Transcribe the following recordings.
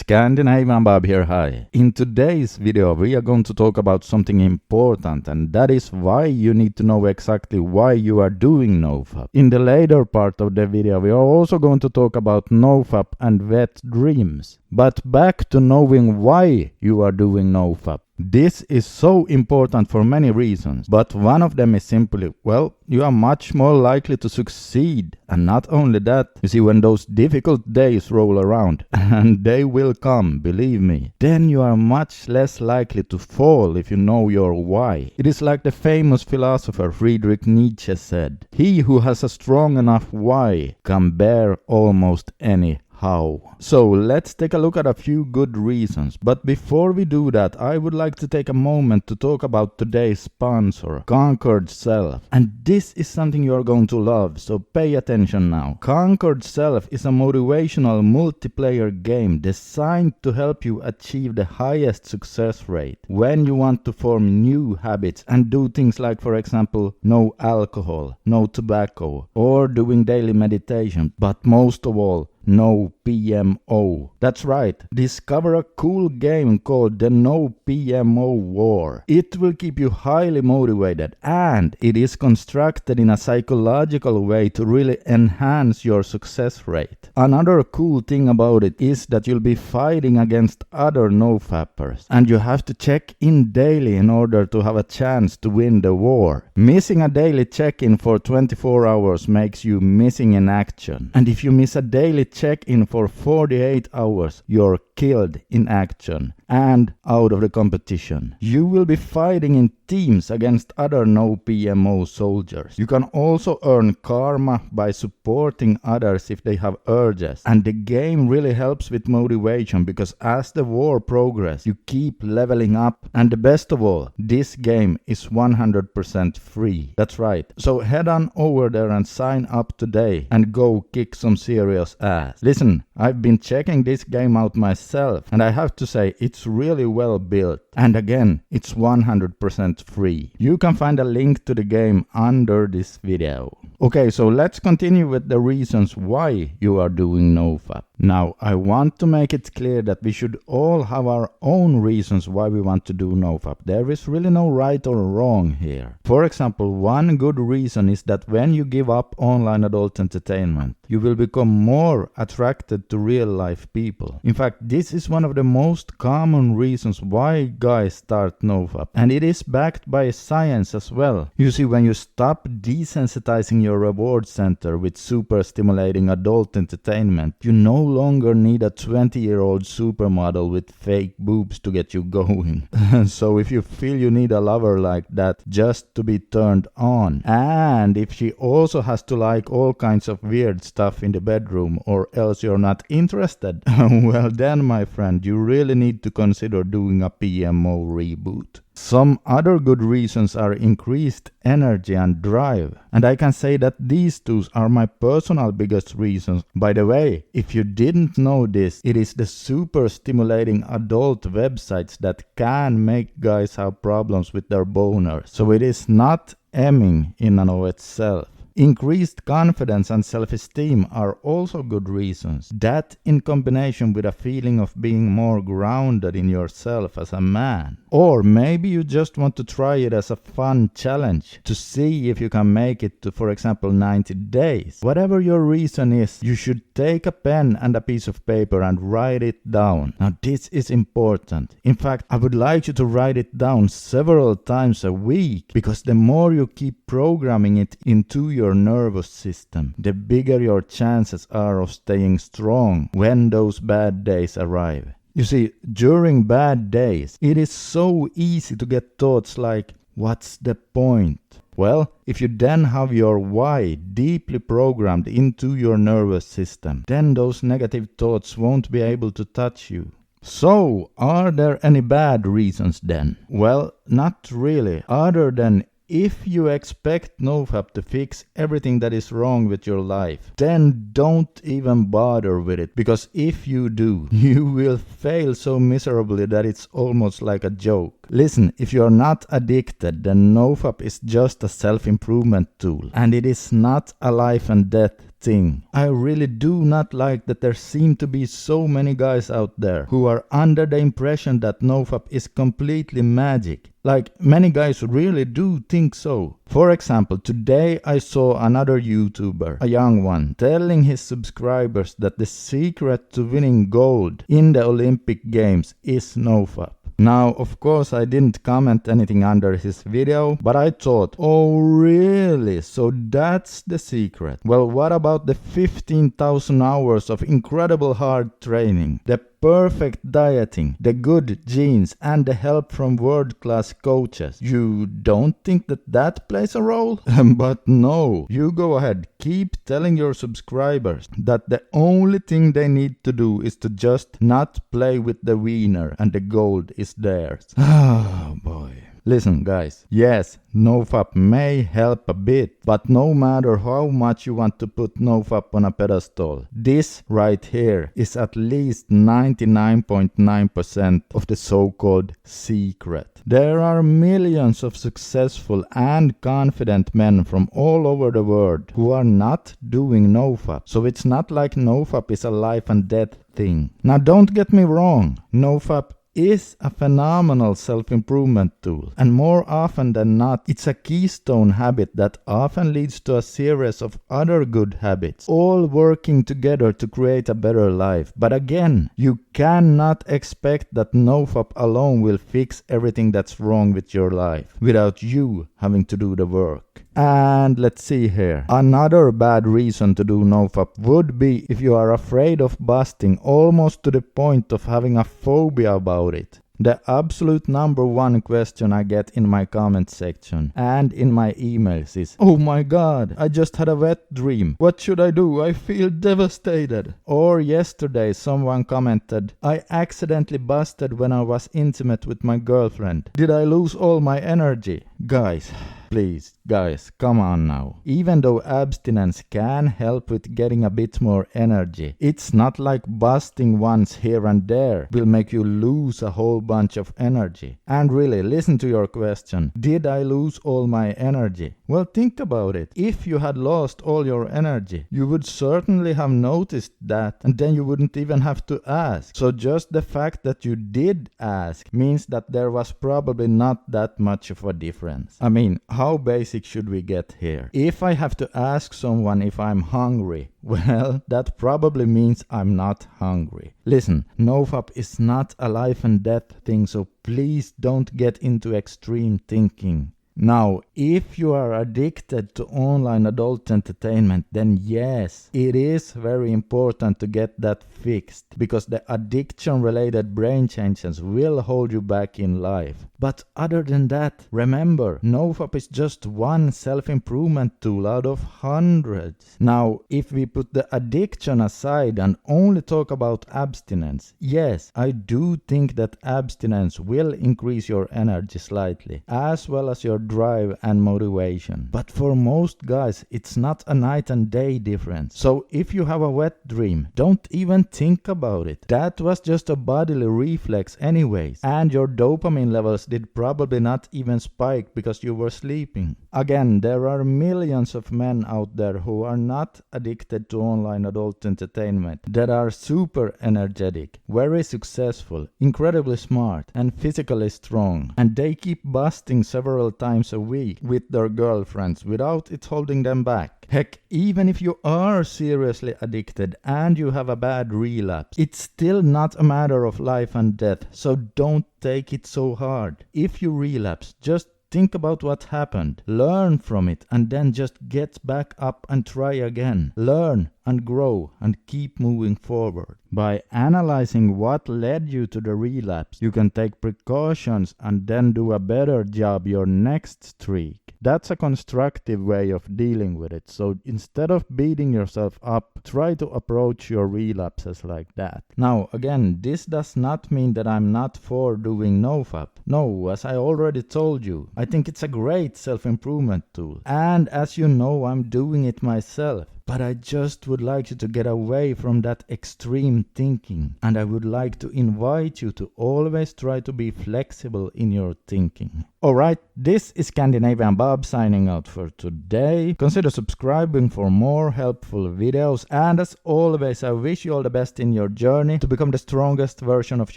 Scandinavian Bob here, hi. In today's video we are going to talk about something important, and that is why you need to know exactly why you are doing NoFap. In the later part of the video we are also going to talk about NoFap and wet dreams. But back to knowing why you are doing NoFap. This is so important for many reasons, but one of them is simply, well, you are much more likely to succeed. And not only that, you see, when those difficult days roll around, and they will come, believe me, then you are much less likely to fall if you know your why. It is like the famous philosopher Friedrich Nietzsche said, "He who has a strong enough why can bear almost any how." So let's take a look at a few good reasons. But before we do that, I would like to take a moment to talk about today's sponsor, Conquered Self. And this is something you're going to love, so pay attention now. Conquered Self is a motivational multiplayer game designed to help you achieve the highest success rate when you want to form new habits and do things like, for example, no alcohol, no tobacco, or doing daily meditation, but most of all, no PMO. That's right, discover a cool game called the No PMO War. It will keep you highly motivated, and it is constructed in a psychological way to really enhance your success rate. Another cool thing about it is that you'll be fighting against other NoFappers, and you have to check in daily in order to have a chance to win the war. Missing a daily check-in for 24 hours makes you missing in action, and if you miss a daily check-in for 48 hours, you're killed in action and out of the competition. You will be fighting in teams against other No PMO soldiers. You can also earn karma by supporting others if they have urges, and the game really helps with motivation because as the war progresses, you keep leveling up, and the best of all, this game is 100% free. That's right, so head on over there and sign up today and go kick some serious ass. Listen, I've been checking this game out myself, and I have to say it's really well built, and again, it's 100% free. You can find a link to the game under this video. Okay, so let's continue with the reasons why you are doing NoFap. Now, I want to make it clear that we should all have our own reasons why we want to do NoFap. There is really no right or wrong here. For example, one good reason is that when you give up online adult entertainment, you will become more attracted to real-life people. In fact, this is one of the most common reasons why guys start NoFap, and it is backed by science as well. You see, when you stop desensitizing your reward center with super stimulating adult entertainment, you no longer need a 20-year-old supermodel with fake boobs to get you going. So if you feel you need a lover like that just to be turned on, and if she also has to like all kinds of weird stuff in the bedroom or else you're not interested, well then, my friend, you really need to consider doing a PMO reboot. Some other good reasons are increased energy and drive, and I can say that these two are my personal biggest reasons. By the way, if you didn't know this, it is the super stimulating adult websites that can make guys have problems with their boners, so it is not emming in and of itself. Increased confidence and self-esteem are also good reasons. That in combination with a feeling of being more grounded in yourself as a man. Or maybe you just want to try it as a fun challenge to see if you can make it to, for example, 90 days. Whatever your reason is, you should take a pen and a piece of paper and write it down. Now this is important. In fact, I would like you to write it down several times a week, because the more you keep programming it into your nervous system, the bigger your chances are of staying strong when those bad days arrive. You see, during bad days, it is so easy to get thoughts like, what's the point? Well, if you then have your why deeply programmed into your nervous system, then those negative thoughts won't be able to touch you. So, are there any bad reasons then? Well, not really, other than if you expect NoFap to fix everything that is wrong with your life, then don't even bother with it, because if you do, you will fail so miserably that it's almost like a joke. Listen, if you're not addicted, then NoFap is just a self-improvement tool, and it is not a life and death thing. I really do not like that there seem to be so many guys out there who are under the impression that NoFap is completely magic. Like, many guys really do think so. For example, today I saw another YouTuber, a young one, telling his subscribers that the secret to winning gold in the Olympic Games is NoFap. Now, of course, I didn't comment anything under his video, but I thought, oh really? So that's the secret. Well, what about the 15,000 hours of incredible hard training, the perfect dieting, the good genes, and the help from world-class coaches? You don't think that plays a role? But no, you go ahead, keep telling your subscribers that the only thing they need to do is to just not play with the wiener and the gold is theirs. Oh boy. Listen guys, yes, NoFap may help a bit, but no matter how much you want to put NoFap on a pedestal, this right here is at least 99.9% of the so-called secret. There are millions of successful and confident men from all over the world who are not doing NoFap, so it's not like NoFap is a life and death thing. Now don't get me wrong, NoFap is a phenomenal self-improvement tool, and more often than not it's a keystone habit that often leads to a series of other good habits, all working together to create a better life. But again, you cannot expect that NoFap alone will fix everything that's wrong with your life without you having to do the work. And let's see here, another bad reason to do NoFap would be if you are afraid of busting almost to the point of having a phobia about it. The absolute number one question I get in my comment section and in my emails is, oh my god, I just had a wet dream. What should I do? I feel devastated. Or yesterday someone commented, I accidentally busted when I was intimate with my girlfriend. Did I lose all my energy? Guys, please, guys, come on now. Even though abstinence can help with getting a bit more energy, it's not like busting once here and there will make you lose a whole bunch of energy. And really, listen to your question. Did I lose all my energy? Well, think about it. If you had lost all your energy, you would certainly have noticed that, and then you wouldn't even have to ask. So just the fact that you did ask means that there was probably not that much of a difference. I mean, how basic should we get here? If I have to ask someone if I'm hungry, well, that probably means I'm not hungry. Listen, NoFap is not a life and death thing, so please don't get into extreme thinking. Now, if you are addicted to online adult entertainment, then yes, it is very important to get that fixed, because the addiction-related brain changes will hold you back in life. But other than that, remember, NoFap is just one self-improvement tool out of hundreds. Now, if we put the addiction aside and only talk about abstinence, yes, I do think that abstinence will increase your energy slightly, as well as your drive and motivation. But for most guys, it's not a night and day difference. So if you have a wet dream, don't even think about it. That was just a bodily reflex anyways, and your dopamine levels did probably not even spike because you were sleeping. Again, there are millions of men out there who are not addicted to online adult entertainment, that are super energetic, very successful, incredibly smart, and physically strong, and they keep busting several times a week with their girlfriends without it holding them back. Heck, even if you are seriously addicted and you have a bad relapse, it's still not a matter of life and death, so don't take it so hard. If you relapse, just think about what happened, learn from it, and then just get back up and try again. Learn and grow and keep moving forward. By analyzing what led you to the relapse, you can take precautions and then do a better job your next streak. That's a constructive way of dealing with it. So instead of beating yourself up, try to approach your relapses like that. Now, again, this does not mean that I'm not for doing NoFap. No, as I already told you, I think it's a great self-improvement tool. And as you know, I'm doing it myself. But I just would like you to get away from that extreme thinking, and I would like to invite you to always try to be flexible in your thinking. Alright, this is Scandinavian Bob signing out for today. Consider subscribing for more helpful videos, and as always I wish you all the best in your journey to become the strongest version of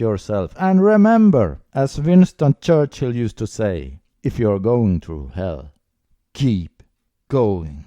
yourself. And remember, as Winston Churchill used to say, if you're going through hell, keep going.